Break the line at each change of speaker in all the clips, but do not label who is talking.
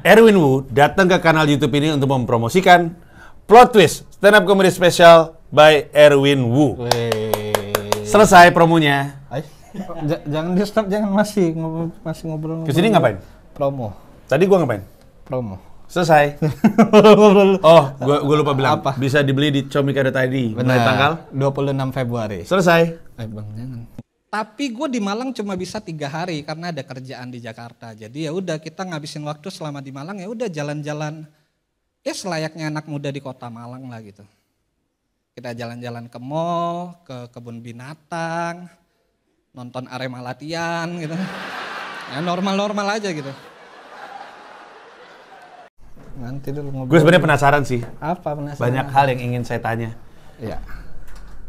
Erwin Wu datang ke kanal YouTube ini untuk mempromosikan Plot Twist stand up comedy special by Erwin Wu. Selesai promonya.
Jangan di stop, jangan masih ngobrol.
Kesini ngapain?
Promo.
Tadi gua ngapain?
Promo.
Selesai. Oh, gua lupa bilang.
Apa?
Bisa dibeli di comika.id. Mulai tanggal
26 Februari.
Selesai.
Bang, jangan. Tapi gue di Malang cuma bisa 3 hari karena ada kerjaan di Jakarta. Jadi ya udah kita ngabisin waktu selama di Malang, ya udah jalan-jalan ya selayaknya anak muda di kota Malang lah gitu. Kita jalan-jalan ke mall, ke kebun binatang, nonton Arema latihan gitu. Ya normal-normal aja gitu. Nanti dulu ngobrol.
Gue sebenarnya penasaran sih.
Apa penasaran?
Banyak hal yang ingin saya tanya.
Iya.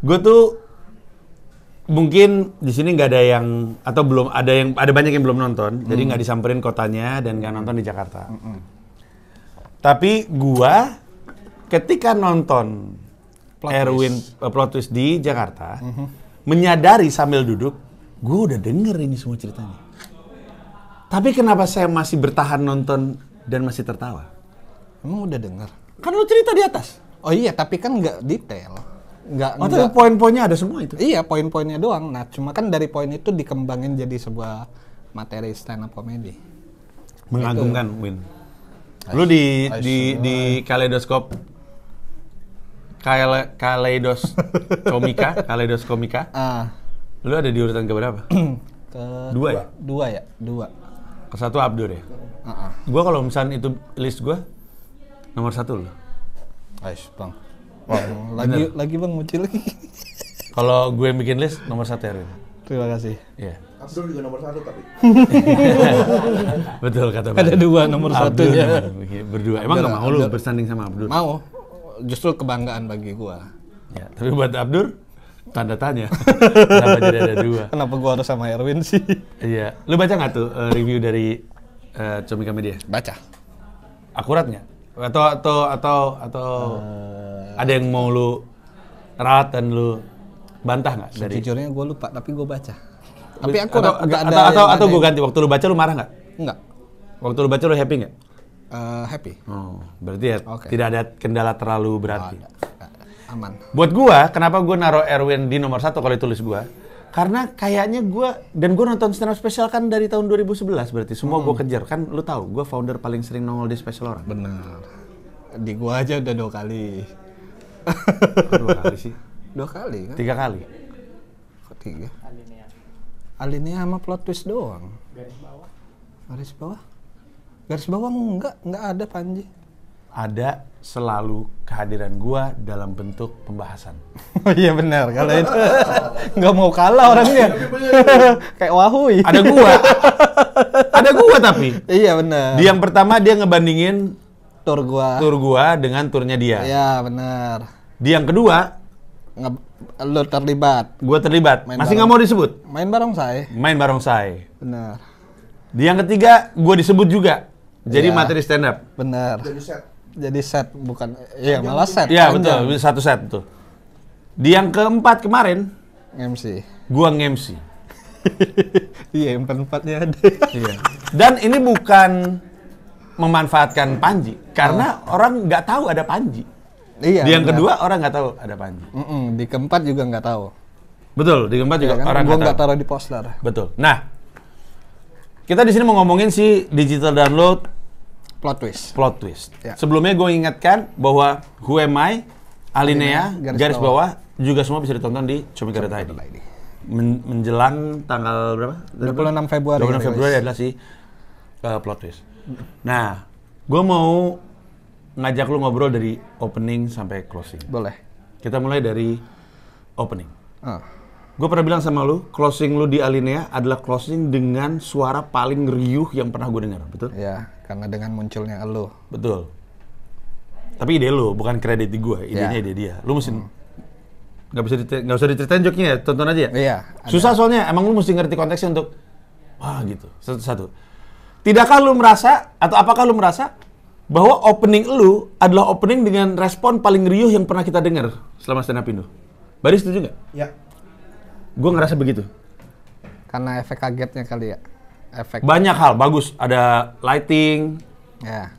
Gue tuh mungkin di sini nggak ada yang atau belum ada banyak yang belum nonton, jadi nggak disamperin kotanya dan nggak nonton di Jakarta. Tapi gua ketika nonton Plot Twist di Jakarta, menyadari sambil duduk, gua udah denger ini semua ceritanya. Tapi kenapa saya masih bertahan nonton dan masih tertawa?
Emang udah denger?
Kan lu cerita di atas.
Oh iya, tapi kan nggak detail.
Tapi poin-poinnya ada semua itu?
Iya, poin-poinnya doang. Nah, cuma kan dari poin itu dikembangin jadi sebuah materi stand up comedy.
Mengagumkan, Win. Lu di Kaleidoskop Kaleidos Komika. Lu ada di urutan keberapa? Dua ya?
Dua.
Ke satu Abdur ya? Gua kalau misalnya itu list gua nomor 1 lu.
Ais, Bang. Lagi Bang, muncul lagi.
Kalau gue bikin list nomor 1 Erwin.
Terima kasih.
Iya.
Abdul juga nomor 1 tapi.
Betul kata Bang.
Ada 2 nomor 1-nya.
Berdua. Emang nggak mau lu bersanding sama Abdur?
Mau. Justru kebanggaan bagi gua.
Ya, tapi buat Abdur tanda tanya. Kenapa jadi ada 2?
Kenapa gua harus sama Erwin sih?
Iya. Lu baca nggak tuh review dari Comika Media?
Baca.
Akurat nggak? Atau ada yang mau lu rawat dan lu bantah nggak dari?
Sejujurnya gue lupa, tapi gue baca. Tapi aku
atau gue ganti, waktu lu baca lu marah nggak?
Enggak.
Waktu lu baca lu happy nggak?
Happy.
Oh, berarti ya tidak ada kendala terlalu berarti.
Aman.
Buat gua, kenapa gua naruh Erwin di nomor 1 kalau tulis gua? Karena kayaknya gua nonton stand up special kan dari tahun 2011 berarti semua gua kejar kan, lu tahu gua founder paling sering nongol di special orang.
Benar. Di gua aja udah 2 kali.
2 kali sih.
2 kali kan?
3 kali.
Kok 3? Alinea sama Plot Twist doang. Garis bawah enggak ada Panji.
Ada selalu kehadiran gua dalam bentuk pembahasan.
Oh iya benar, kalau itu nggak mau kalah orangnya. Kayak Wahui.
Ada gua tapi.
Iya benar.
Yang pertama dia ngebandingin
tur gua
dengan turnya dia.
Iya benar.
Di yang kedua
lo terlibat.
Gua terlibat. Masih nggak mau disebut.
Main barongsai. Benar.
Di yang ketiga gua disebut juga. Jadi materi stand up.
Benar. Jadi set bukan, iya malah set.
Iya betul, satu set betul. Di yang keempat kemarin,
MC.
Gua nge-MC.
Iya, yang keempatnya ada.
Iya. Dan ini bukan memanfaatkan Panji, karena orang nggak tahu ada Panji.
Iya.
Di yang kedua orang nggak tahu ada Panji.
Di keempat juga nggak tahu.
Betul, di keempat juga
kan?
orang
Gua
nggak tahu.
taruh di poster.
Betul. Nah, kita di sini mau ngomongin si digital download. Plot twist. Ya. Sebelumnya gue ingatkan bahwa Who Am I, Alinea, garis bawah juga semua bisa ditonton di comika.id. Menjelang tanggal berapa?
26 Februari.
26 Februari adalah si Plot Twist. Nah, gue mau ngajak lu ngobrol dari opening sampai closing.
Boleh.
Kita mulai dari opening. Gue pernah bilang sama lu, closing lu di Alinea adalah closing dengan suara paling riuh yang pernah gue dengar, betul?
Iya, karena dengan munculnya lu.
Betul. Tapi ide lu, bukan kredit di gue, idenya ide dia. Lu mesti nggak usah diceritain joke-nya ya, tonton aja ya.
Iya.
Susah soalnya, emang lu mesti ngerti konteksnya untuk wah gitu, satu-satu. Tidakkah lu merasa atau apakah lu merasa bahwa opening lu adalah opening dengan respon paling riuh yang pernah kita dengar selama stand up Indo? Bari setuju nggak?
Ya.
Gue ngerasa begitu.
Karena efek kagetnya kali ya. Efek.
Banyak hal bagus. Ada lighting,
Ya.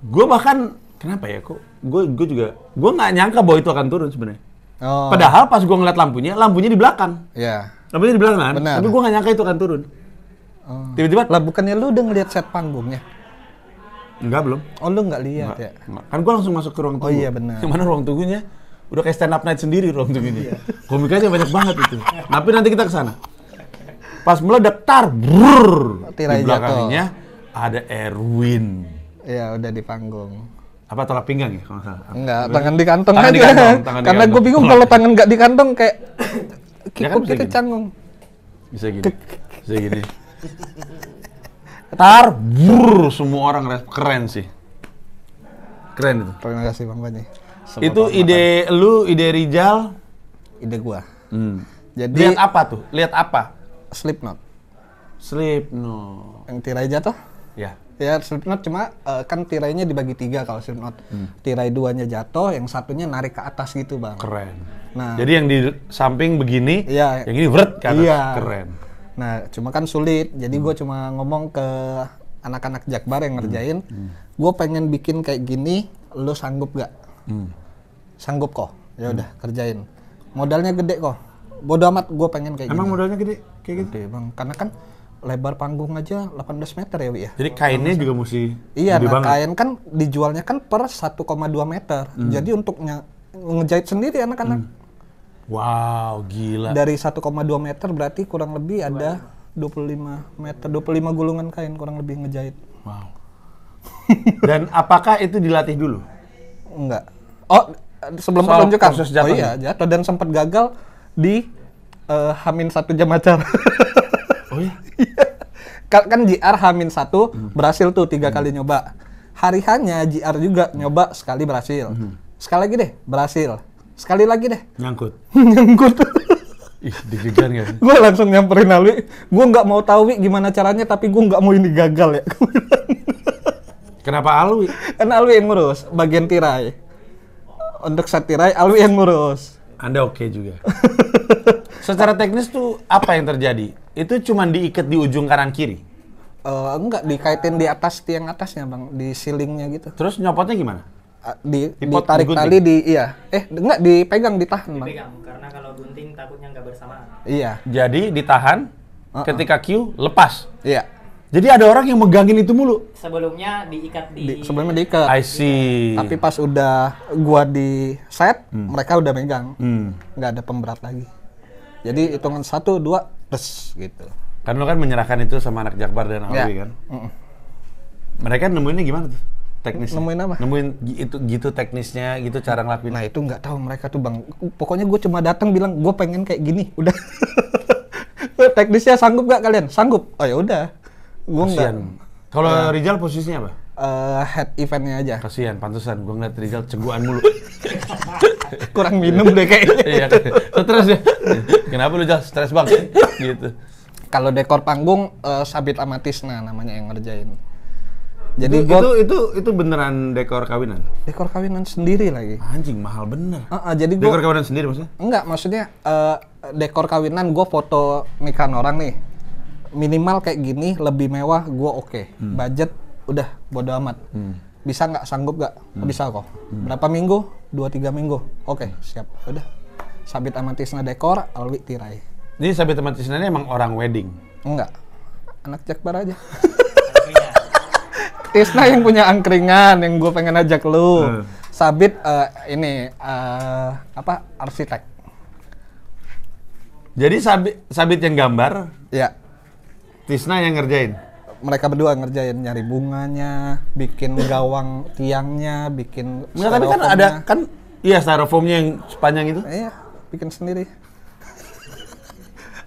Gue bahkan kenapa ya kok gue juga gue nggak nyangka bahwa itu akan turun sebenarnya.
Oh.
Padahal pas gue ngeliat lampunya di belakang.
Ya.
Lampunya di belakang kan?
Benar.
Tapi gue nggak nyangka itu akan turun.
Oh.
Tiba-tiba
Lah bukannya lu udah ngeliat set panggungnya?
enggak belum.
Oh lu nggak lihat ya?
Enggak. Kan gue langsung masuk ke ruang tunggu.
Oh iya benar.
Yang mana ruang tunggunya udah kayak stand up night sendiri ruang tunggunya. Komikanya banyak banget itu. Tapi nanti kita ke sana. Pas meledak brrrr,
Tirai
di belakangnya ada Erwin.
Iya udah di panggung.
Apa tolak pinggang ya kalau nggak salah?
Enggak, tangan di kantong
Tangan
aja.
di kantong, tangan di
Karena gue
kantong.
bingung kalau tangan nggak di kantong kayak
Ya kan
kikuk
bisa
kita
gini.
canggung.
Bisa gini. Bisa gini. Brrrr, semua orang keren sih. Keren itu.
Terima kasih Bang Panji.
Itu ide lu, ide Rizal.
Ide gua.
Jadi
Jadi
lihat apa tuh? Lihat apa?
Slipknot
Slipknot.
yang tirai jatuh.
Ya.
Ya Slipknot cuma kan tirainya dibagi 3 kalau Slipknot. Tirai 2-nya jatuh, yang satunya narik ke atas gitu Bang.
Keren.
Nah.
Jadi yang di samping begini,
Iya.
yang ini vert ke atas.
Iya.
Keren.
Nah, cuma kan sulit. Jadi gue cuma ngomong ke anak-anak Jakbar yang ngerjain. Gue pengen bikin kayak gini, lu sanggup gak? Sanggup kok. Ya udah, kerjain. Modalnya gede kok. Bodo amat, gue pengen kayak
Emang
gini.
modalnya gede kayak gitu?
Gede bang, karena kan lebar panggung aja 18 meter ya Wi ya.
Jadi kainnya juga mesti
Iya,
gede
nah
banget.
kain kan dijualnya kan per 1,2 meter. Jadi untuk ngejahit sendiri anak-anak.
Wow, gila.
Dari 1,2 meter berarti kurang lebih ada 25 meter, 25 gulungan kain kurang lebih ngejahit.
Wow. Dan apakah itu dilatih dulu?
Enggak. Oh, sebelum
Soal
pertunjukan.
proses
Oh
jatuhnya?
iya, jatuh dan sempat gagal di Hamin 1 jam acara.
Oh iya?
Kan JR Hamin 1 berhasil tuh 3 kali nyoba. Hari hanya JR juga nyoba sekali berhasil. Sekali lagi deh, berhasil. Sekali lagi deh,
Nyangkut.
nyangkut.
Ih, deg-degan gak sih?
Gue langsung nyamperin Alwi. Gue nggak mau tahu Wi gimana caranya, tapi gue nggak mau ini gagal ya.
Kenapa Alwi?
Kan Alwi yang ngurus bagian tirai. Untuk set tirai Alwi yang ngurus.
Anda oke juga. Secara teknis tuh apa yang terjadi? Itu cuma diikat di ujung kanan kiri.
Enggak, dikaitin di atas tiang atasnya bang, di ceilingnya gitu.
Terus nyopotnya gimana? Dipot,
Ditarik
digunting?
tali di iya. Enggak dipegang, ditahan bang.
Dipegang, karena kalau gunting takutnya nggak bersamaan.
Iya.
Jadi ditahan, ketika Q lepas.
Iya.
Jadi ada orang yang megangin itu mulu.
Sebelumnya diikat di...
Sebelumnya diikat.
I see.
Tapi pas udah gua di set, mereka udah megang. Nggak ada pemberat lagi. Jadi hitungan 1, 2, terus gitu.
Kan lo kan menyerahkan itu sama anak Jakbar dan Alwi
Ya.
kan? Mereka nemuinnya gimana tuh? Teknisnya?
Nemuin apa?
Nemuin itu gitu teknisnya, gitu cara ngelakuin.
Nah itu nggak tahu mereka tuh bang. Pokoknya gue cuma datang bilang gue pengen kayak gini, udah. Teknisnya sanggup gak kalian? Sanggup. Oh ya udah. Gue nggak.
Kasian. Kalau Rizal posisinya apa?
Head eventnya aja.
Kasian, pantesan gue ngeliat Rizal ceguan mulu.
Kurang minum deh kayaknya.
Iya, stres ya. Kenapa lu Jal? Stres banget gitu.
Kalau dekor panggung Sabit Amatisna namanya yang ngerjain. Jadi gua
itu beneran dekor kawinan.
dekor kawinan sendiri lagi.
Anjing mahal bener.
Jadi
Dekor
gua
kawinan sendiri maksudnya?
enggak, maksudnya dekor kawinan gue foto nikahan orang nih. Minimal kayak gini, lebih mewah, gue oke. Budget udah bodo amat. Bisa nggak, sanggup nggak? Bisa kok. Berapa minggu? 2-3 minggu. Oke, siap. Udah. Sabit Amatisna dekor, Alwi tirai.
Jadi Sabit Amatisna ini emang orang wedding.
Enggak. Anak Jakbar aja. Tisna yang punya angkringan yang gue pengen ajak lu. Sabit ini arsitek.
Jadi Sabit yang gambar,
Ya.
Tisna yang ngerjain.
Mereka berdua ngerjain, nyari bunganya, bikin gawang tiangnya, bikin
Enggak, tapi kan
styrofoamnya.
ada kan iya styrofoamnya yang sepanjang itu.
Iya, bikin sendiri.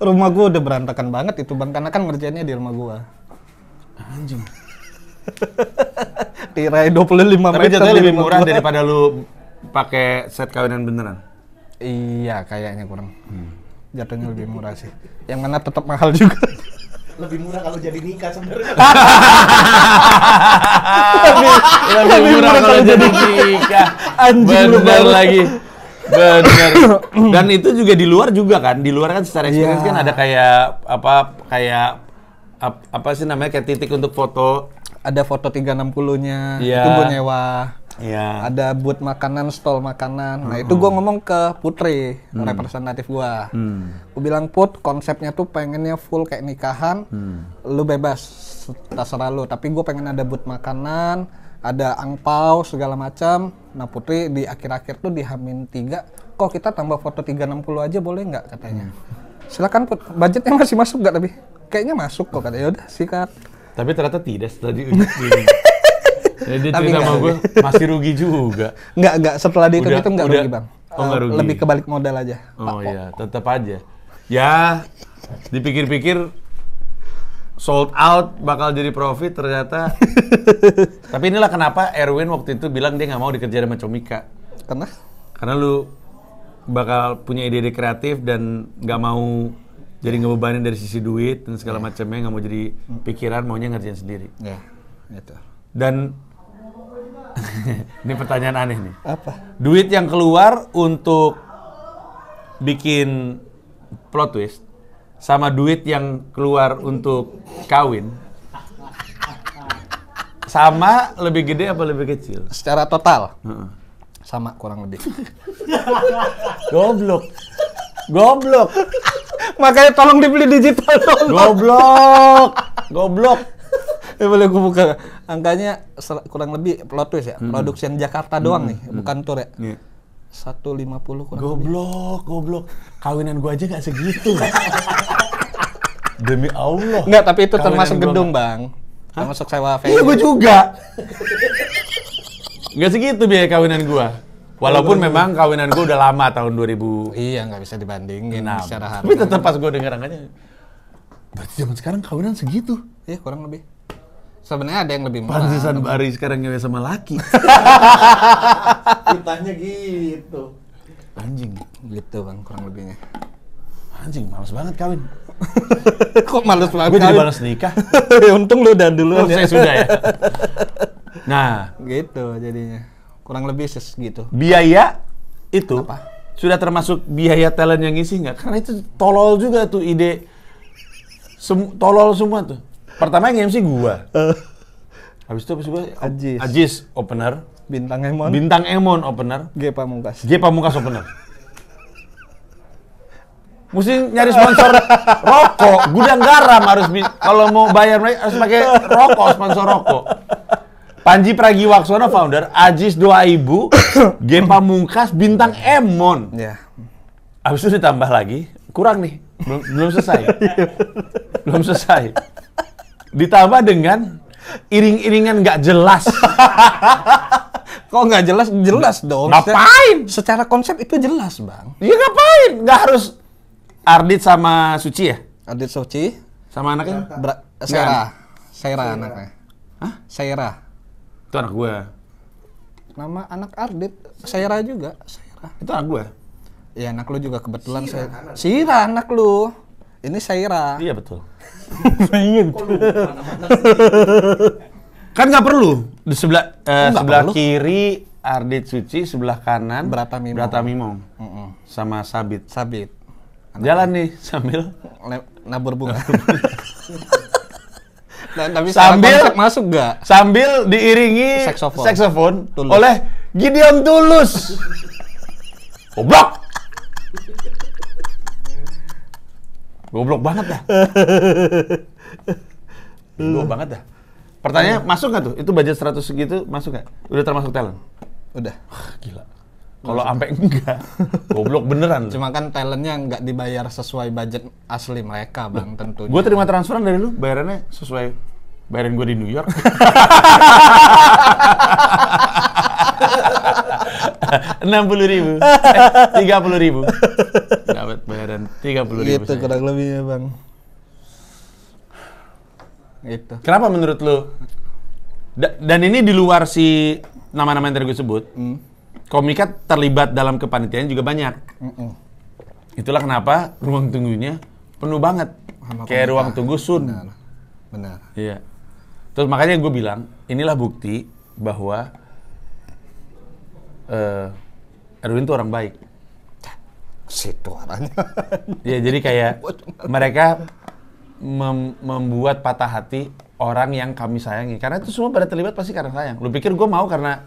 Rumah gua udah berantakan banget itu bang, karena kan ngerjainnya di rumah gua.
Anjing.
Tirai 25 meter.
Tapi jatuhnya
di
lebih
rumah
murah
gua.
daripada lu pakai set kawinan beneran.
Iya, kayaknya kurang. Jatuhnya lebih murah sih. Yang mana tetap mahal juga.
Lebih murah kalau jadi nikah sebenarnya.
Lebih murah kalau jadi nikah.
Anjing lu
Bener
banget.
lagi. Bener. Dan itu juga di luar juga kan. Di luar kan secara experience
Iya.
kan ada kayak apa sih namanya kayak titik untuk foto
ada foto 360-nya,
Iya.
itu gue nyewa.
Iya.
Ada booth makanan, stall makanan. Nah itu gue ngomong ke Putri, representatif gue. Gue bilang, Put, konsepnya tuh pengennya full kayak nikahan. Lu bebas, terserah lu. Tapi gue pengen ada booth makanan, ada angpau segala macam. Nah Putri di akhir-akhir tuh di H-3, kok kita tambah foto 360 aja boleh nggak katanya. Silakan Put, budgetnya masih masuk nggak tapi? Kayaknya masuk kok katanya. Yaudah sikat.
Tapi ternyata tidak setelah diuji. Jadi
Tapi
cerita sama
nggak.
gue masih rugi juga.
Nggak, setelah dihitung-hitung nggak
udah.
rugi bang.
Oh, nggak rugi.
Lebih kebalik modal aja.
Oh iya, tetap aja. Ya, dipikir-pikir sold out bakal jadi profit ternyata. Tapi inilah kenapa Erwin waktu itu bilang dia nggak mau dikerja sama Comika. Karena lu bakal punya ide-ide kreatif dan nggak mau jadi ngebebanin dari sisi duit dan segala macamnya, nggak mau jadi pikiran, maunya ngerjain sendiri.
Ya, gitu.
Dan ini pertanyaan aneh nih.
Apa?
Duit yang keluar untuk bikin plot twist sama duit yang keluar untuk kawin sama lebih gede apa lebih kecil?
Secara total
Heeh.
sama kurang lebih.
Goblok. Goblok.
Makanya tolong dibeli digital dong.
Goblok. Goblok.
Boleh gue buka angkanya kurang lebih plot twist ya. Production Jakarta doang nih, bukan tour ya.
Nih.
150 kurang lebih.
Goblok, goblok. Kawinan gua aja nggak segitu. Demi Allah.
Enggak, tapi itu
Kawinan
termasuk
gua
gedung,
nggak-
Bang. Termasuk sewa
Iya,
venue.
gua juga. Nggak segitu biaya kawinan gua. Walaupun memang kawinan gua udah lama tahun 2006.
Iya, nggak bisa dibandingin secara harga.
Tapi tetap pas gua denger angkanya, berarti zaman sekarang kawinan segitu.
Iya, kurang lebih. Sebenarnya ada yang lebih murah.
Pantesan Bari sekarang ngewe sama laki.
Ditanya gitu.
Anjing.
Gitu, Bang, kurang lebihnya.
Anjing, males banget kawin.
Kok males banget?
Gua jadi
kawin?
balas nikah.
Untung lu udah duluan
Saya
ya.
sudah ya. Nah,
Gitu jadinya. Kurang lebih segitu.
biaya itu
Apa?
sudah termasuk biaya talent yang ngisi nggak? Karena itu tolol juga tuh ide. Tolol semua tuh. Pertama yang MC gua. Habis itu gua Ajis opener.
Bintang Emon.
Bintang Emon opener.
G Pamungkas.
G Pamungkas opener. Mesti nyari sponsor rokok, gudang garam harus kalau mau bayar mereka harus pakai rokok, sponsor rokok. Panji Pragiwaksono founder, Ajis doa ibu, G Pamungkas, Bintang Emon.
Ya.
Habis itu ditambah lagi, kurang nih, belum selesai. Belum selesai. Ditambah dengan iring-iringan nggak jelas.
Kok nggak jelas? Jelas dong.
Ngapain?
Secara konsep itu jelas, Bang.
Ya ngapain? Nggak harus Ardit sama Suci ya?
Adit Soci,
Sama anaknya?
Saira anaknya.
Hah?
Saira.
Itu anak gue.
Nama anak Ardit, Saira juga. Saira.
Itu anak gue.
Ya anak lu juga kebetulan Saira anak lu. Ini Saira.
Iya betul.
Ingin.
Kan nggak perlu. Di sebelah
Nggak
sebelah
perlu.
kiri Ardit Suci, sebelah kanan
Brata Mimong.
sama Sabit.
Sabit.
Jalan nih sambil
Nabur bunga. Tapi secara
Sambil-
konsep masuk nggak?
sambil diiringi
Saksofon. Tulus.
oleh Gideon Tulus. Goblok. Goblok banget dah. Goblok banget dah. Pertanyaannya masuk nggak tuh? Itu budget 100 segitu masuk nggak? Udah termasuk talent?
Udah.
Gila. Kalau sampai enggak, goblok beneran.
Cuma kan talentnya nggak dibayar sesuai budget asli mereka, Bang, tentunya.
Gue terima transferan dari lu, bayarannya sesuai bayarin gue di New York. 60.000, 30.000. Dapat bayaran 30.000.
Gitu kurang lebihnya, Bang. Gitu.
Kenapa menurut lu? Dan ini di luar si nama-nama yang tadi gue sebut, Komika terlibat dalam kepanitiaan juga banyak. Itulah kenapa ruang tunggunya penuh banget.
Sama
Kayak
Komika.
ruang tunggu Sun.
Benar.
Iya. Terus makanya gue bilang, inilah bukti bahwa Erwin tuh orang baik.
Situ arahnya.
Ya jadi kayak mereka membuat patah hati orang yang kami sayangi. Karena itu semua pada terlibat pasti karena sayang. Lu pikir gue mau karena...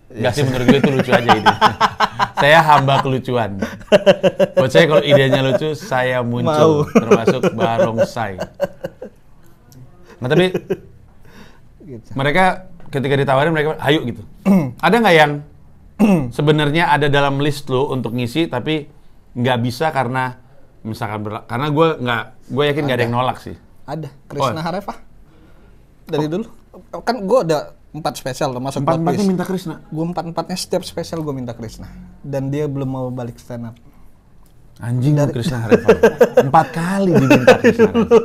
Nggak sih, menurut gue itu lucu aja ide. Saya hamba kelucuan. Buat saya kalau idenya lucu, saya muncul. Termasuk barongsai. Nah tapi... Mereka ketika ditawarin, mereka ayo gitu. Ada nggak yang sebenarnya ada dalam list lo untuk ngisi, tapi nggak bisa karena... Misalkan karena gue yakin nggak ada yang nolak sih.
Ada, Krishna Hareva. Dari dulu. Kan gue ada 4 spesial loh, masuk
4-4-nya minta Krishna?
Gue 4-4-nya setiap spesial gue minta Krishna. Dan dia belum mau balik stand up.
Anjing dari... Krishna Hareva. 4 kali diminta Krishna Hareva.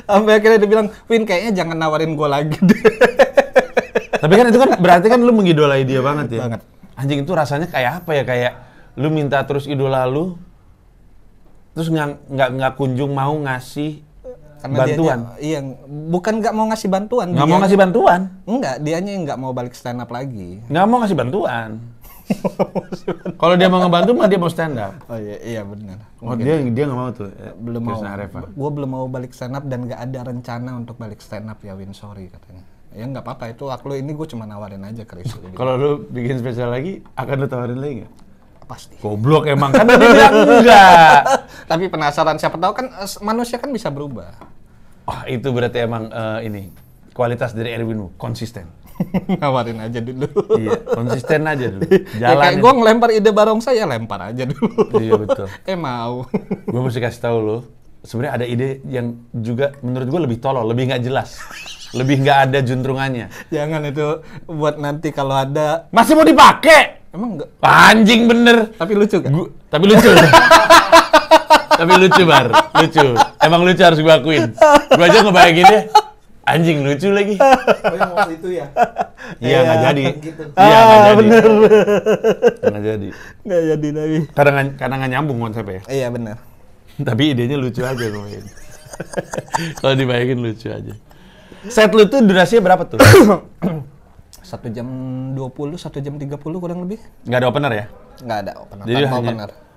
Sampai akhirnya dia bilang, Win kayaknya jangan nawarin gue lagi deh.
Tapi kan itu kan berarti kan lu mengidolai dia banget ya?
Banget.
Anjing itu rasanya kayak apa ya? Kayak lu minta terus idola lu, terus nggak kunjung mau ngasih
karena
bantuan.
Iya, bukan nggak mau ngasih bantuan.
Nggak mau ngasih bantuan?
Enggak, dianya yang nggak mau balik stand up lagi.
Nggak mau ngasih bantuan. Kalau dia mau ngebantu mah dia mau stand up.
Oh iya benar.
Oh dia nggak mau tuh.
Belum mau.
Hareva.
Gue belum mau balik stand up dan nggak ada rencana untuk balik stand up ya Win, sorry katanya. Ya nggak apa-apa, itu hak lo, ini gue cuma nawarin aja Chris.
Kalau lu bikin spesial lagi, akan lu tawarin lagi nggak?
Pasti.
Goblok emang, kan dia bilang enggak.
Tapi penasaran, siapa tahu kan manusia kan bisa berubah.
Oh itu berarti emang ini kualitas dari Erwin, konsisten.
Nawarin aja dulu.
Iya, konsisten aja dulu.
Ya, kayak gue ngelempar ide barongsai ya lempar aja dulu.
Iya betul.
Mau.
Gue mesti kasih tahu lo, sebenarnya ada ide yang juga menurut gue lebih tolol, lebih nggak jelas, lebih nggak ada juntrungannya.
Jangan itu buat nanti kalau ada.
Masih mau dipakai?
Emang enggak?
Anjing bener.
Tapi lucu kan?
Tapi lucu. Tapi lucu Bar, lucu. Emang lucu harus gue akuin. Gue aja ngebayanginnya, anjing lucu lagi.
Oh yang waktu itu ya?
Iya nggak jadi.
Gitu.
Iya nggak jadi.
Bener.
Nggak jadi.
Nggak jadi tapi.
Karena nggak nyambung konsepnya.
Iya benar.
Tapi idenya lucu aja gue. Kalau dibayangin lucu aja. Set lu tuh durasinya berapa tuh?
1 jam 20, 1 jam 30 kurang lebih.
Nggak ada opener ya?
Nggak ada opener.
Jadi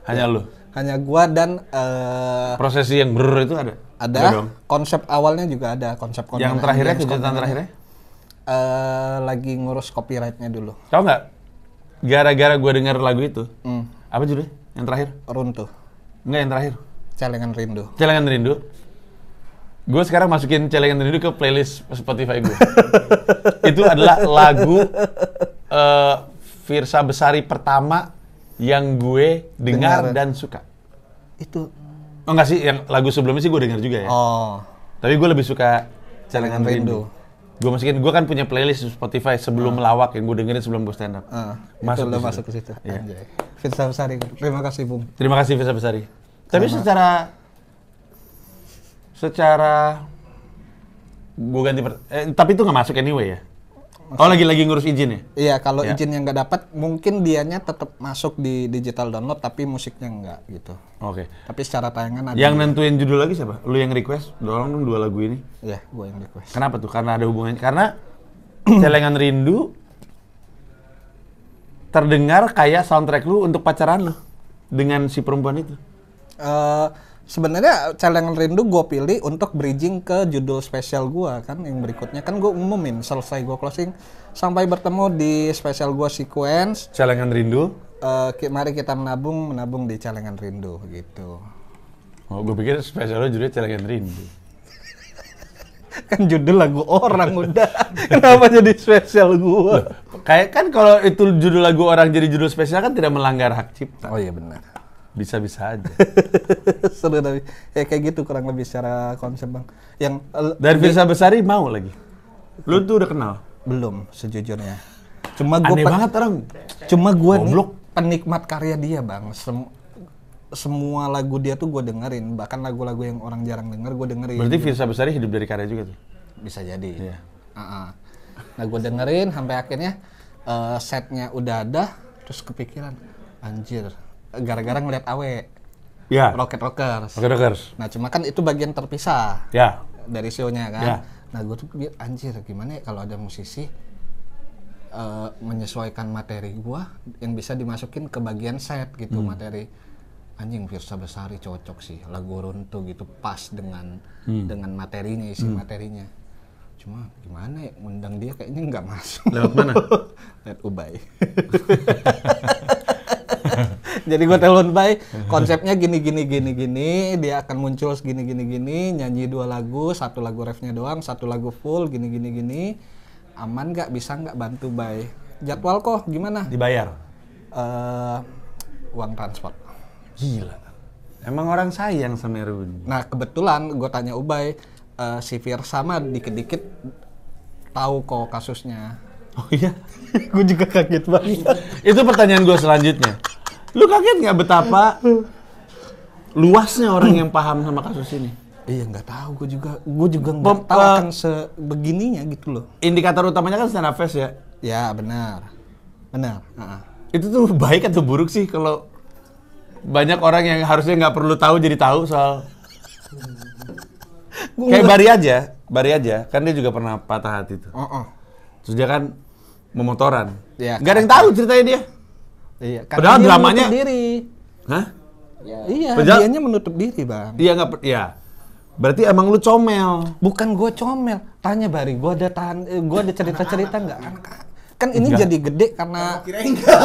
hanya lu?
Hanya gua dan
prosesi yang brrr itu ada?
Ada, konsep awalnya juga ada, konsep
yang terakhirnya, kejutan terakhirnya?
Lagi ngurus copyright-nya dulu.
Tahu nggak? Gara-gara gua denger lagu itu, apa judulnya? Yang terakhir?
Runtuh.
Enggak, yang terakhir.
Celengan Rindu.
Celengan Rindu. Gue sekarang masukin Celengan Rindu ke playlist Spotify gue. Itu adalah lagu Firsa Besari pertama yang gue dengar dan suka.
Itu.
Oh enggak sih, yang lagu sebelumnya sih gue dengar juga ya.
Oh.
Tapi gue lebih suka Celengan Rindu. Gue masukin, gue kan punya playlist Spotify sebelum melawak yang gue dengerin sebelum gue stand up.
Masuk ke situ.
Iya.
Firsa Besari. Terima kasih, Bung.
Terima kasih Firsa Besari. Tapi secara gue ganti tapi itu nggak masuk anyway ya? Oh lagi ngurus izin ya?
Iya, kalau izin yang nggak dapat mungkin dianya tetap masuk di digital download tapi musiknya nggak gitu.
Oke.
Tapi secara tayangan ada.
Yang nentuin judul lagi siapa? Lu yang request? Dorong dong 2 lagu ini.
Iya, gue yang request.
Kenapa tuh? Karena ada hubungannya. Karena Celengan Rindu terdengar kayak soundtrack lu untuk pacaran lu dengan si perempuan itu.
Sebenarnya Celengan Rindu gue pilih untuk bridging ke judul spesial gue kan yang berikutnya kan gue umumin selesai gue closing sampai bertemu di spesial gue sequence
Celengan Rindu.
Mari kita menabung di Celengan Rindu gitu.
Oh gue pikir spesial lo judulnya Celengan Rindu.
Kan judul lagu orang udah. Kenapa jadi spesial gue?
Kayak kan kalau itu judul lagu orang jadi judul spesial kan tidak melanggar hak cipta.
Oh iya benar.
Bisa-bisa aja.
Seru tapi ya kayak gitu kurang lebih secara konsep bang. Yang
dari Firsa Besari mau lagi. Lu tuh udah kenal?
Belum sejujurnya. Cuma gue
aneh banget orang.
Cuma gue nih penikmat karya dia bang. Semua lagu dia tuh gue dengerin. Bahkan lagu-lagu yang orang jarang denger gue dengerin.
Berarti Firsa Besari hidup dari karya juga tuh?
Bisa jadi.
Iya.
Nah gue dengerin sampai akhirnya setnya udah ada. Terus kepikiran anjir. Gara-gara ngeliat Awe.
Ya.
Rocket Rockers.
Rocket Rockers.
Nah cuma kan itu bagian terpisah.
Ya.
Dari show-nya kan.
Ya.
Nah gue tuh anjir gimana ya kalau ada musisi menyesuaikan materi gue yang bisa dimasukin ke bagian set gitu materi. Anjing Firsa Besari cocok sih lagu Runtuh gitu pas dengan materinya isi materinya. Cuma gimana ya, ngundang dia kayaknya nggak masuk.
Lewat mana?
Lewat Ubay. Jadi gue telepon Ubay, konsepnya gini, dia akan muncul segini, nyanyi 2 lagu, 1 lagu refnya doang, 1 lagu full, gini. Aman nggak, bisa nggak bantu Bay? Jadwal kok gimana?
Dibayar?
Uang transport.
Gila. Emang orang sayang sama Erwin.
Nah kebetulan gue tanya Ubay, si Virsa mah dikit-dikit tahu kok kasusnya.
Oh iya?
Gue juga kaget banget.
Itu pertanyaan gue selanjutnya. Lu kaget nggak betapa luasnya orang yang paham sama kasus ini?
Iya nggak tahu, gue juga nggak tahu akan sebegininya gitu loh.
Indikator utamanya kan stand up fest ya?
Ya benar.
Itu tuh baik atau buruk sih kalau banyak orang yang harusnya nggak perlu tahu jadi tahu soal kayak Bari aja, kan dia juga pernah patah hati tuh. Terus dia kan memotoran.
Ya,
nggak ada yang tahu ceritanya dia.
Iya,
padahal
dia
dramanya.
menutup diri.
Hah?
Ya, iya,
padahal
dianya menutup diri bang.
Iya nggak, ya. Berarti emang lu comel.
Bukan gue comel. Tanya Bari, gue ada cerita-cerita nggak? Kan ini
enggak.
Jadi gede karena.
Kira enggak.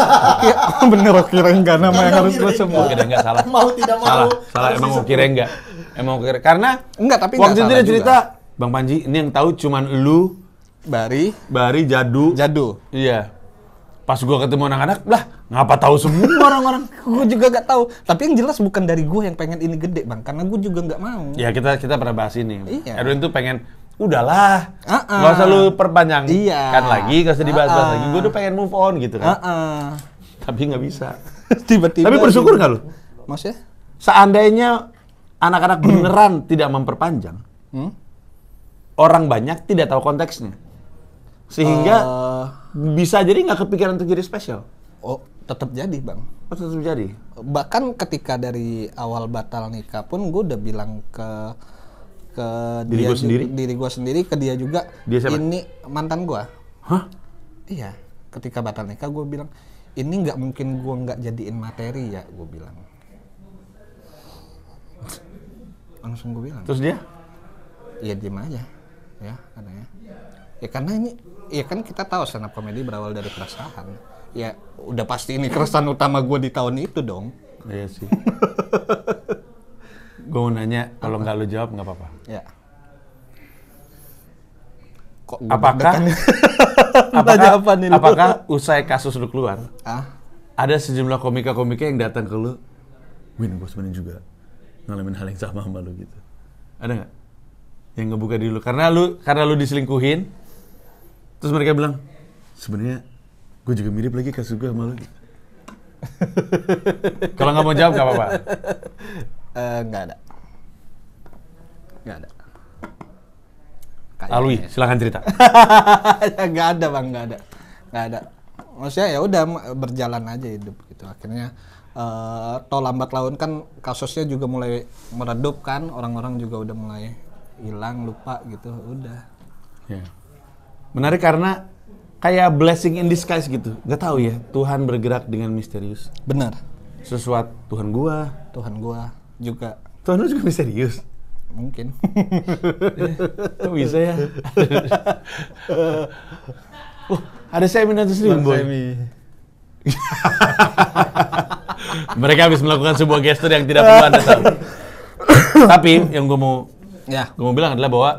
Bener kira enggak nama yang harus gue sebut.
Kira enggak salah.
Mau tidak mau.
Salah. Emang mau kira enggak. Karena
Enggak, tapi
waktu itu dia cerita,
juga.
Bang Panji, ini yang tahu cuman lu,
Bari,
Jadu. Iya. Pas gua ketemu anak-anak, lah ngapa tahu semua orang-orang?
gue juga nggak tahu. Tapi yang jelas bukan dari gue yang pengen ini gede bang, karena gue juga nggak mau.
Ya kita pernah bahas ini.
Iya.
Erwin tuh pengen, udahlah, nggak usah lu perpanjang kan lagi, nggak usah dibahas-bahas lagi. Gue tuh pengen move on gitu kan. Tapi nggak bisa.
Tiba-tiba.
Tapi bersyukur nggak lu?
Maksudnya?
Seandainya anak-anak beneran tidak memperpanjang, orang banyak tidak tahu konteksnya. Sehingga bisa jadi nggak kepikiran untuk jadi spesial.
Oh, tetap jadi bang.
Oh, tetap jadi.
Bahkan ketika dari awal batal nikah pun gue udah bilang ke
Diri
gue sendiri, ke dia juga.
Dia siapa?
Ini mantan gue.
Hah?
Iya. Ketika batal nikah gue bilang, ini nggak mungkin gue nggak jadiin materi ya, gue bilang. Langsung gue bilang.
Terus dia?
Ya diem aja, ya katanya. Ya karena ini, ya kan kita tahu stand up comedy berawal dari keresahan. Ya udah pasti ini keresahan utama gue di tahun itu dong.
Iya sih. Gue mau nanya, kalau nggak lu jawab nggak apa-apa.
Ya. Kok
apakah usai kasus lu keluar, ada sejumlah komika-komika yang datang ke lu, Win, gue sebenarnya juga ngalamin hal yang sama sama lu gitu. Ada nggak? Yang ngebuka diri lu, karena lu diselingkuhin, terus mereka bilang, sebenarnya gue juga mirip lagi kasus gue sama lu gitu. Kalau nggak mau jawab nggak apa-apa.
Nggak ada.
Alwi, silakan cerita.
Nggak ada bang, nggak ada. Maksudnya ya udah berjalan aja hidup gitu. Akhirnya toh lambat laun kan kasusnya juga mulai meredup kan, orang-orang juga udah mulai hilang, lupa gitu, udah.
Ya. Menarik karena kayak blessing in disguise gitu. Gak tahu ya, Tuhan bergerak dengan misterius.
Benar.
Sesuatu Tuhan gua
juga.
Tuhan lu juga misterius.
Mungkin.
Kok bisa ya? Ada Semi dan Taslim, boy. Mereka habis melakukan sebuah gestur yang tidak perlu Anda tahu. Tapi yang gue mau bilang adalah bahwa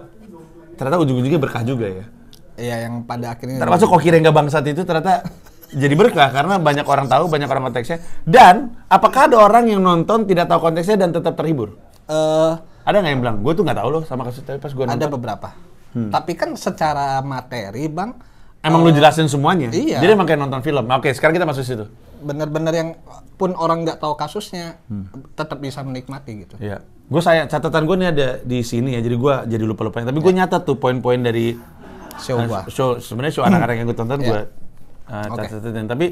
ternyata ujung-ujungnya berkah juga ya.
Iya, yang pada akhirnya
termasuk Koki Rengga Bangsat itu ternyata jadi berkah karena banyak orang tahu, banyak orang konteksnya. Dan apakah ada orang yang nonton tidak tahu konteksnya dan tetap terhibur? Ada nggak yang bilang, gue tuh nggak tahu loh sama kasus, tapi pas gue nonton.
Ada beberapa. Tapi kan secara materi bang,
emang lu jelasin semuanya.
Iya.
Jadi emang kayak nonton film. Oke, sekarang kita masuk situ.
Bener-bener yang pun orang nggak tahu kasusnya tetap bisa menikmati gitu.
Iya. Gue catatan gue nih ada di sini ya. Jadi gue jadi lupa-lupanya. Tapi gue nyatat tuh poin-poin dari sebenarnya show anak-anak yang gue tonton gue catatin. Tapi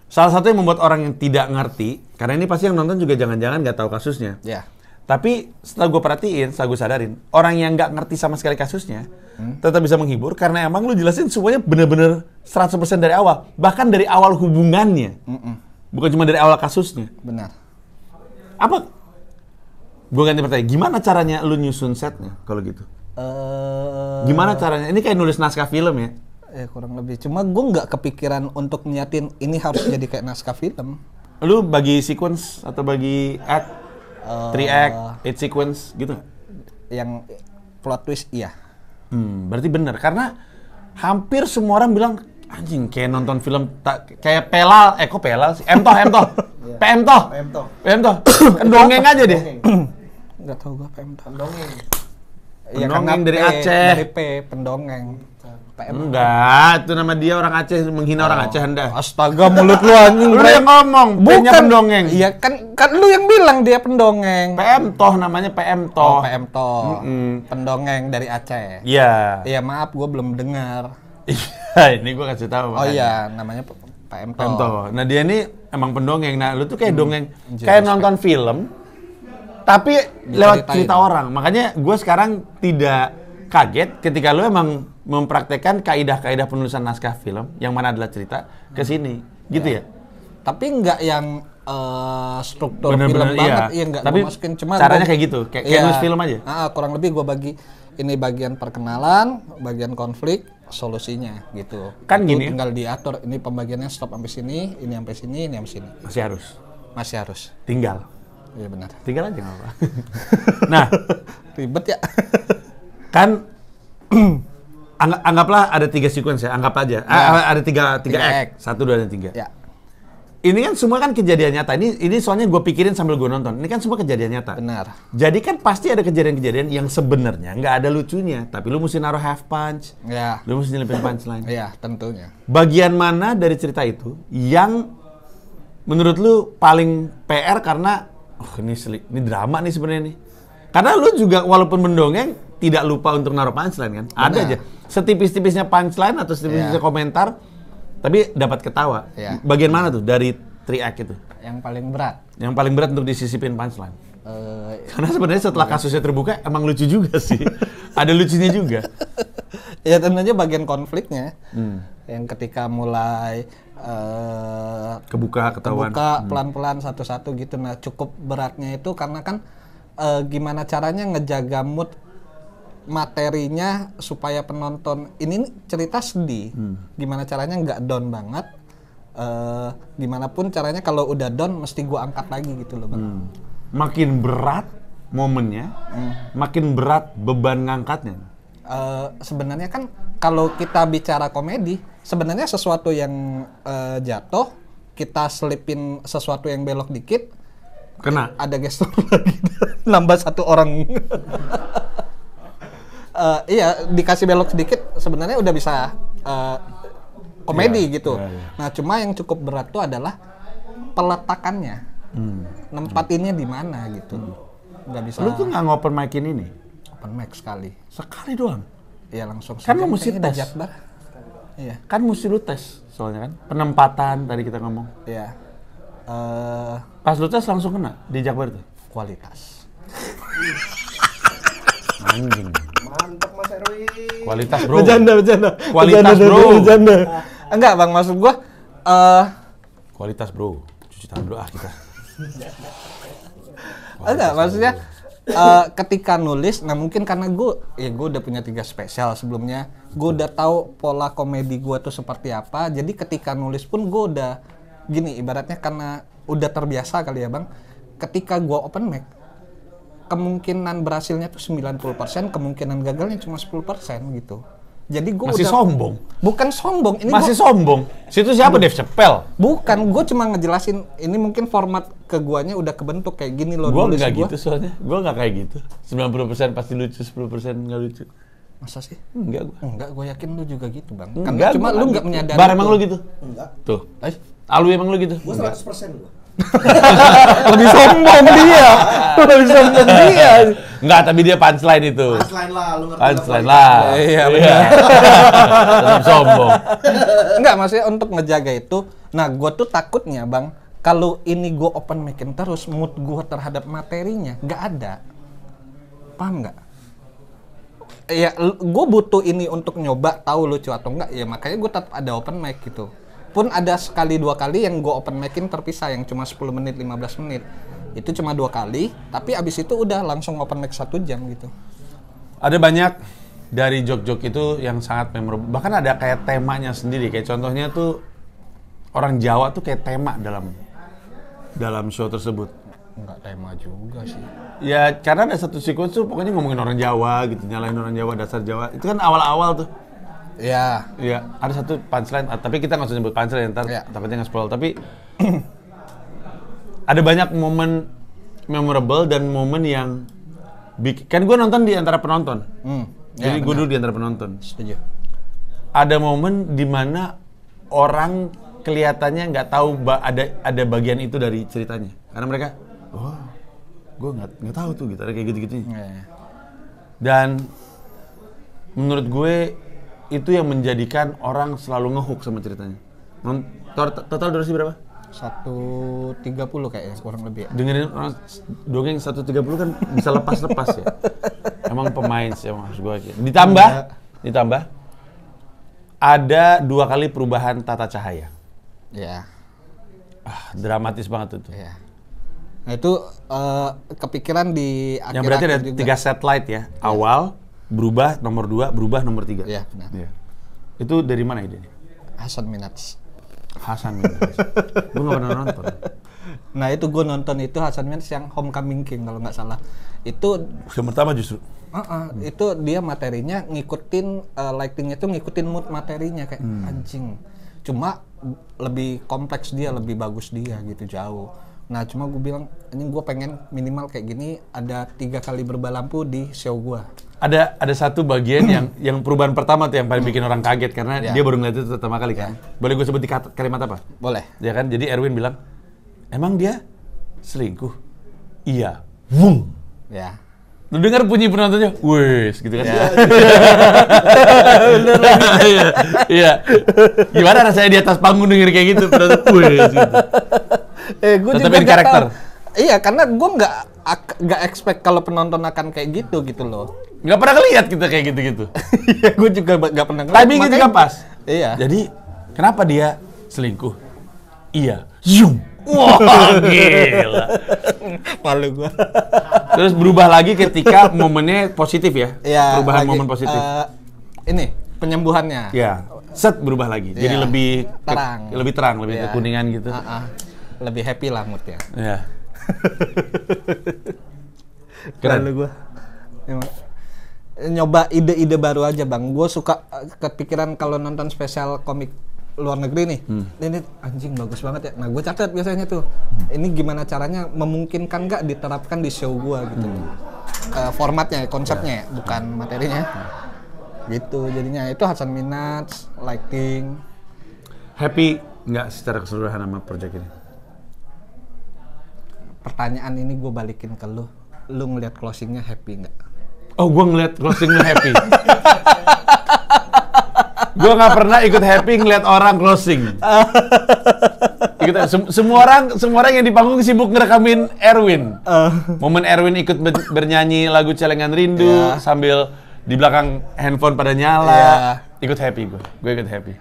salah satu yang membuat orang yang tidak ngerti, karena ini pasti yang nonton juga jangan-jangan nggak tahu kasusnya.
Iya.
Tapi setelah gue perhatiin, setelah gue sadarin, orang yang nggak ngerti sama sekali kasusnya tetap bisa menghibur karena emang lu jelasin semuanya bener-bener 100% dari awal. Bahkan dari awal hubungannya. Bukan cuma dari awal kasusnya.
Benar.
Apa? Gue ganti pertanyaan, gimana caranya lu nyusun setnya kalau gitu? Gimana caranya? Ini kayak nulis naskah film ya?
Ya kurang lebih. Cuma gue nggak kepikiran untuk niatin ini harus jadi kayak naskah film.
Lu bagi sequence atau bagi act? 3 act, 8 sequence gitu?
Yang plot twist iya.
Berarti bener. Karena hampir semua orang bilang, anjing kayak nonton film, kayak Pelal, kok Pelal sih? Emtoh. PM Toh. Kan dongeng aja deh.
Nggak tahu gue PM Toh.
Pendongeng.
Ya,
Pendongeng
karena
dari
P,
Aceh.
Dari P, pendongeng. PM.
Enggak, itu nama dia orang Aceh, menghina orang Aceh Anda.
Astaga, mulut lu anjing.
Lu yang ngomong, P-nya pendongeng.
Iya, kan lu yang bilang dia pendongeng.
PM Toh namanya PM Toh.
Oh, PM Toh. Pendongeng dari Aceh.
Iya.
Iya, maaf gua belum dengar.
Iya, ini gua kasih tahu.
Oh iya, namanya PM Toh.
PM Toh. Nah, dia ini emang pendongeng. Nah, lu tuh kayak dongeng, kayak nonton film tapi lewat cerita orang. Makanya gua sekarang tidak kaget ketika lu emang mempraktekkan kaidah-kaidah penulisan naskah film yang mana adalah cerita ke sini, gitu ya.
Tapi nggak yang struktur
Bener-bener,
film banget,
iya.
iya nggak
Tapi
gua masukin. Cuma
caranya kayak gitu, kayak nulis film aja.
Kurang lebih gua bagi ini bagian perkenalan, bagian konflik, solusinya gitu.
Kan
Itu
gini ya.
tinggal diatur. Ini pembagiannya stop sampai sini, ini sampai sini, ini sampai sini.
Masih harus.
Tinggal. Iya benar.
Tinggal aja nggak apa. Nah,
Ribet ya.
kan anggaplah ada 3 sequence ya, anggap aja. Ada 3 act. 1, 2, dan 3.
Ya.
Ini kan semua kan kejadian nyata. Ini soalnya gue pikirin sambil gue nonton. Ini kan semua kejadian nyata.
Benar.
Jadi kan pasti ada kejadian-kejadian yang sebenarnya nggak ada lucunya, tapi lu mesti naruh half punch.
Ya.
Lu mesti nyelipin punchline.
Iya, tentunya.
Bagian mana dari cerita itu yang menurut lu paling PR karena ini drama nih sebenarnya nih. Karena lu juga walaupun mendongeng tidak lupa untuk naruh punchline kan. Ada aja setipis-tipisnya punchline atau setipis-tipisnya komentar tapi dapat ketawa.
Iya.
Bagian mana tuh dari 3 act itu?
Yang paling berat.
Yang paling berat untuk disisipin punchline. Karena sebenarnya setelah kasusnya terbuka emang lucu juga sih. Ada lucunya juga.
Ya tentunya bagian konfliknya. Yang ketika mulai
Kebuka ketahuan.
pelan-pelan satu-satu gitu. Nah, cukup beratnya itu karena kan gimana caranya ngejaga mood materinya supaya penonton ini cerita sedih. Gimana caranya nggak down banget. Gimana pun caranya kalau udah down mesti gua angkat lagi gitu loh, Bang.
Makin berat momennya, makin berat beban ngangkatnya.
Sebenarnya kan kalau kita bicara komedi, sebenarnya sesuatu yang jatuh, kita selipin sesuatu yang belok dikit,
Kena.
ada gestur lagi, nambah 1 orang. Iya, dikasih belok sedikit, sebenarnya udah bisa komedi gitu. Nah, cuma yang cukup berat tuh adalah peletakannya, nempatinnya di mana gitu. Nggak bisa.
Lu tuh nggak ngopen mic-in ini?
Open mic sekali.
Sekali doang?
Iya langsung.
Kan lu mesti
kayaknya udah
tes.
Jakbar. Iya.
Kan mesti lu tes soalnya kan. Penempatan tadi kita ngomong.
Iya.
Pas lu tes langsung kena di Jakbar tuh?
Kualitas.
Anjing.
Mantap Mas Erwin.
Kualitas bro.
Bercanda.
Kualitas bro.
Enggak bang, maksud gua
Kualitas bro. Cuci tangan dulu kita.
enggak, maksudnya ketika nulis, nah mungkin karena gue udah punya 3 spesial sebelumnya, gue udah tahu pola komedi gue tuh seperti apa, jadi ketika nulis pun gue udah gini, ibaratnya karena udah terbiasa kali ya bang, ketika gue open mic, kemungkinan berhasilnya tuh 90%, kemungkinan gagalnya cuma 10% gitu. Jadi gue
Masih sombong?
Bukan sombong, ini
Masih sombong? Situ siapa Dave Chappelle?
bukan, gue cuma ngejelasin, ini mungkin format ke guanya udah kebentuk kayak gini loh.
Gue
nulis
nggak
gua.
gitu soalnya. Gue nggak kayak gitu. 90% pasti lucu, 10% nggak lucu.
Masa sih?
Enggak gue.
Enggak, gue yakin lu juga gitu bang.
Enggak,
Karena cuma
gua
lu nggak
gitu.
menyadari.
Bar emang lu gitu?
Enggak.
Tuh. Alwi emang lu gitu?
Gua 100% gua.
Lebih sombong dia. Lebih sombong dia.
Enggak, tapi dia punchline itu.
Punchline lah, lu ngerti.
Punchline lah.
Iya, benar.
Tetap sombong.
Enggak, maksudnya untuk ngejaga itu. Nah, gue tuh takutnya bang, kalau ini gue open mic-in terus, mood gue terhadap materinya nggak ada. Paham nggak? Ya, gue butuh ini untuk nyoba tahu lucu atau enggak. Ya makanya gue tetap ada open mic gitu. Pun ada sekali 2 kali yang gue open mic-in terpisah yang cuma 10 menit, 15 menit. Itu cuma 2 kali, tapi abis itu udah langsung open mic 1 jam gitu.
Ada banyak dari jok-jok itu yang sangat memorable. Bahkan ada kayak temanya sendiri. Kayak contohnya tuh orang Jawa tuh kayak tema dalam show tersebut.
Enggak tema juga sih.
Ya karena ada satu sequence tuh pokoknya ngomongin orang Jawa gitu, nyalain orang Jawa, dasar Jawa. Itu kan awal-awal tuh.
Iya.
Iya, ada satu punchline, tapi kita nggak usah nyebut punchline, ntar takutnya nge-spoil. Tapi ada banyak momen memorable dan momen yang kan gue nonton di antara penonton. Jadi gue dulu di antara penonton.
Setuju.
Ada momen di mana orang kelihatannya nggak tahu ada bagian itu dari ceritanya, karena mereka, gue nggak tahu tuh gitu, ada kayak gitu-gitunya. Dan menurut gue itu yang menjadikan orang selalu ngehook sama ceritanya. Total durasi berapa?
1:30 kayaknya kurang lebih.
Dengerin orang dongeng 1:30 kan bisa lepas-lepas ya. Emang pemain sih, emang harus gue. Ditambah ada 2 kali perubahan tata cahaya.
Iya.
Dramatis banget itu.
Iya. Nah itu kepikiran di akhir.
Yang berarti ada 3 set light ya. Awal, berubah nomor 2, berubah nomor 3.
Iya benar.
Iya. Itu dari mana idenya?
Hasan Minhaj. Gue
nggak pernah nonton.
Nah itu gue nonton itu Hasan Minhaj yang Homecoming King kalau nggak salah. Itu
yang pertama justru.
Itu dia materinya ngikutin lightingnya tuh ngikutin mood materinya kayak anjing. Cuma lebih kompleks dia, lebih bagus dia gitu jauh. Nah cuma gue bilang ini gue pengen minimal kayak gini ada 3 kali berubah lampu di show gue.
Ada satu bagian yang perubahan pertama tuh yang paling bikin orang kaget karena dia baru ngeliat itu pertama kali kan. Boleh gue sebut di kalimat apa?
Boleh.
Ya kan, jadi Erwin bilang, emang dia selingkuh? Iya. Wung.
Ya.
Lu dengar bunyi penontonnya, wes gitu kan? Iya. Gimana rasanya di atas panggung denger kayak gitu penonton, wes gitu.
Gue
tetapin karakter.
Iya, karena gue nggak expect kalau penonton akan kayak gitu loh.
Nggak pernah ngeliat kita kayak gitu-gitu.
Iya, gue juga nggak pernah ngeliat.
Timingnya juga pas.
Iya.
Jadi, kenapa dia selingkuh? Iya. Zoom. Wah, gila.
Malu gue.
Terus berubah lagi ketika momennya positif ya?
Iya.
Perubahan momen positif.
Ini, penyembuhannya.
Iya. Set berubah lagi. Jadi lebih
terang.
Lebih terang, lebih kekuningan gitu.
Lebih happy lah moodnya.
Iya. Keren.
Malu gue. Nyoba ide-ide baru aja bang. Gue suka kepikiran kalau nonton spesial komik luar negeri nih. Ini anjing bagus banget ya. Nah gue catat biasanya tuh. Ini gimana caranya memungkinkan nggak diterapkan di show gue gitu. Formatnya, konsepnya, bukan materinya. Gitu jadinya. Itu Hasan Minhaj, lighting.
Happy nggak secara keseluruhan sama project ini?
Pertanyaan ini gue balikin ke lu. Lu ngeliat closingnya happy nggak?
Oh, gue ngeliat closingnya happy. Gue nggak pernah ikut happy ngeliat orang closing. Semua orang yang di panggung sibuk ngerekamin Erwin. Momen Erwin ikut bernyanyi lagu Celengan Rindu sambil di belakang handphone pada nyala. Ikut happy gue ikut happy.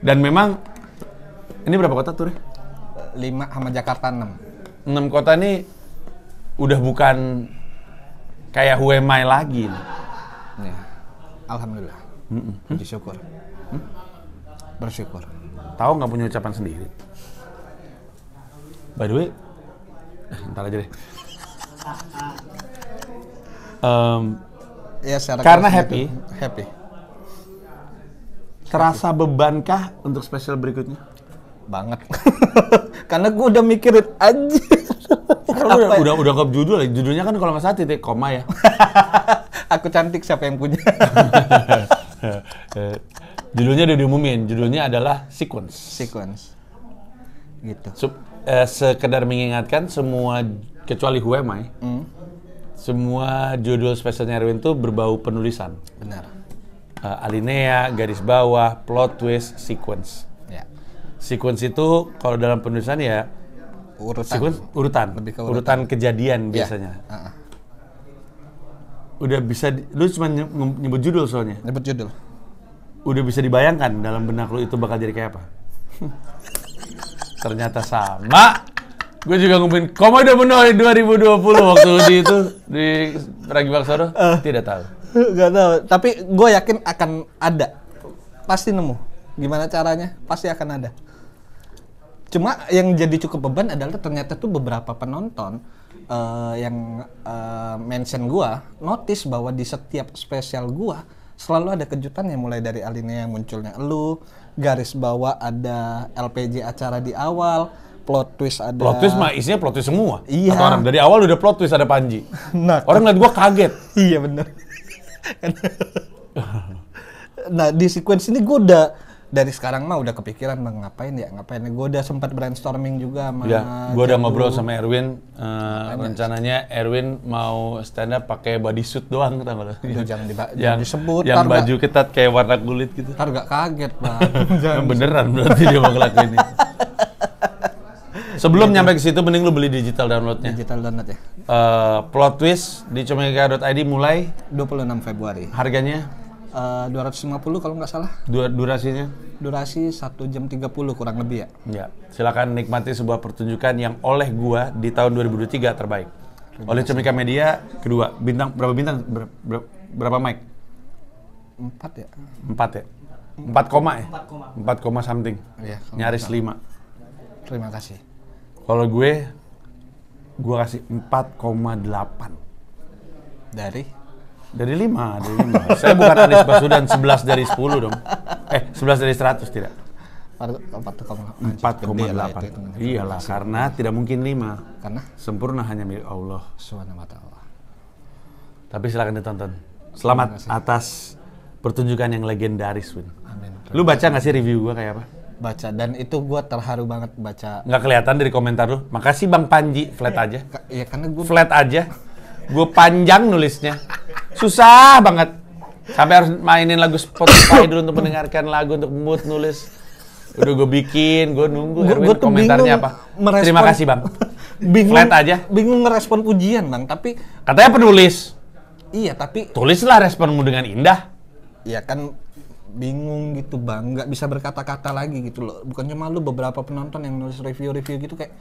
Dan memang ini berapa kota turnya?
5 sama Jakarta 6.
6 kota ini udah bukan kayak Who Am I lagi nih.
Ya. Alhamdulillah. Puji syukur. Bersyukur.
Tahu nggak punya ucapan sendiri. By the way, ntar aja deh.
Ya,
karena happy.
Happy.
Terasa bebankah untuk spesial berikutnya?
Banget. Karena gue udah mikirin aja.
Karena udah ke judulnya kan kalau nggak salah titik koma ya.
Aku cantik siapa yang punya?
Judulnya udah diumumin. Judulnya adalah Sequence.
Gitu.
Sekedar mengingatkan semua kecuali Who Am I, semua judul spesialnya Erwin tuh berbau penulisan.
Benar.
Alinea, garis bawah, plot twist, sequence.
Ya.
Sequence itu kalau dalam penulisan ya urutan.
Lebih ke
urutan kejadian biasanya. Udah bisa, lu cuma nyebut judul soalnya.
Nyebut judul.
Udah bisa dibayangkan dalam benak lu itu bakal jadi kayak apa? Ternyata sama. Gue juga ngomongin Komodo Menoy 2020 waktu di Ragi Baksono. Tidak tahu.
Gak tahu, tapi gue yakin akan ada. Pasti nemu. Gimana caranya? Pasti akan ada. Cuma yang jadi cukup beban adalah ternyata tuh beberapa penonton yang mention gue, notice bahwa di setiap spesial gue selalu ada kejutannya, mulai dari alinea yang munculnya elu, garis bawah ada LPG acara di awal, plot twist ada.
Plot twist mah isinya plot twist semua.
Iya.
Kata orang dari awal udah plot twist ada Panji.
Nah,
orang ngeliat gua kaget.
Iya bener. Nah di sequence ini gue udah dari sekarang mah udah kepikiran bang ngapain ya. Gue udah sempat brainstorming juga sama.
Ya, gue udah ngobrol sama Erwin. Rencananya Erwin mau stand up pakai bodysuit doang, tau gak?
Jangan disebut.
Yang baju ketat kayak warna kulit gitu.
Ntar gak kaget bang.
Beneran berarti dia mau ngelakuin itu. Sebelum nyampe ke situ, mending lu beli digital downloadnya.
Digital download ya.
Plot twist di comika.id mulai
26 Februari.
Harganya
250 kalau nggak salah.
Durasinya?
Durasi 1 jam 30 kurang lebih ya.
Ya, silakan nikmati sebuah pertunjukan yang oleh gua di tahun 2023 terbaik. Oleh Comika Media kedua. Bintang berapa bintang? Berapa mic?
4 ya.
4 ya? 4 koma ya? 4 koma something.
Iya,
Nyaris 5.
Terima kasih.
Kalau gue kasih 4,8. Dari 5. Saya bukan Anies Baswedan 11 dari 10 dong. 11 dari 100 tidak. 4,8. Iyalah, karena tidak mungkin 5.
Karena
sempurna hanya milik Allah
Subhanahu wa ta'ala.
Tapi silakan ditonton. Selamat atas pertunjukan yang legendaris, Win.
Amin.
Lu baca nggak sih review gua kayak apa?
Baca, dan itu gua terharu banget baca.
Nggak kelihatan dari komentar lu. Makasih Bang Panji, flat aja.
Iya karena gua
Flat aja. Gue panjang nulisnya. Susah banget. Sampai harus mainin lagu Spotify dulu untuk mendengarkan lagu, untuk mood nulis. Udah gue bikin, gue nunggu Erwin komentarnya apa. Terima kasih Bang. Flat aja.
Bingung ngerespon pujian Bang, tapi
katanya penulis.
Iya, tapi
tulislah responmu dengan indah.
Iya kan bingung gitu Bang, nggak bisa berkata-kata lagi gitu loh. Bukan cuma lu, beberapa penonton yang nulis review-review gitu kayak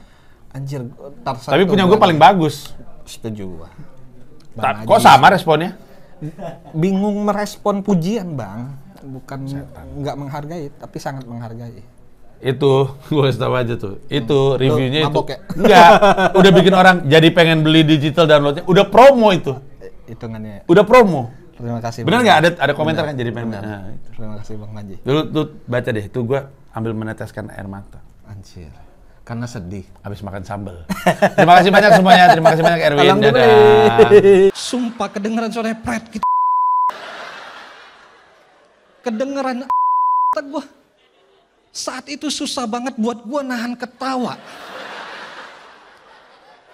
anjir.
Tapi punya gue paling bagus.
Setuju gua.
Kok sama responnya?
Bingung merespon pujian Bang, bukan nggak menghargai, tapi sangat menghargai.
Itu gue kasih tahu aja tuh. Itu reviewnya itu.
Ya?
Enggak, udah bikin orang jadi pengen beli digital downloadnya. Udah promo itu.
Hitungannya.
Udah promo.
Terima kasih.
Bener nggak ada komentar kan jadi pengen.
Nah, terima kasih Bang Panji.
Dulu baca deh, tuh gue ambil meneteskan air mata.
Anjir. Karena sedih.
Habis makan sambal. Terima kasih banyak semuanya. Terima kasih banyak Erwin. Dadah.
Sumpah kedengeran suara pret gitu. Kedengeran gua. Saat itu susah banget buat gua nahan ketawa.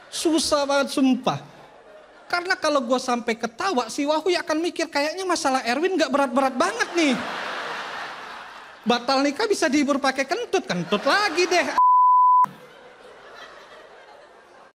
Susah banget sumpah. Karena kalau gua sampai ketawa, si Wahuy akan mikir kayaknya masalah Erwin gak berat-berat banget nih. Batal nikah bisa dihibur pakai kentut lagi deh.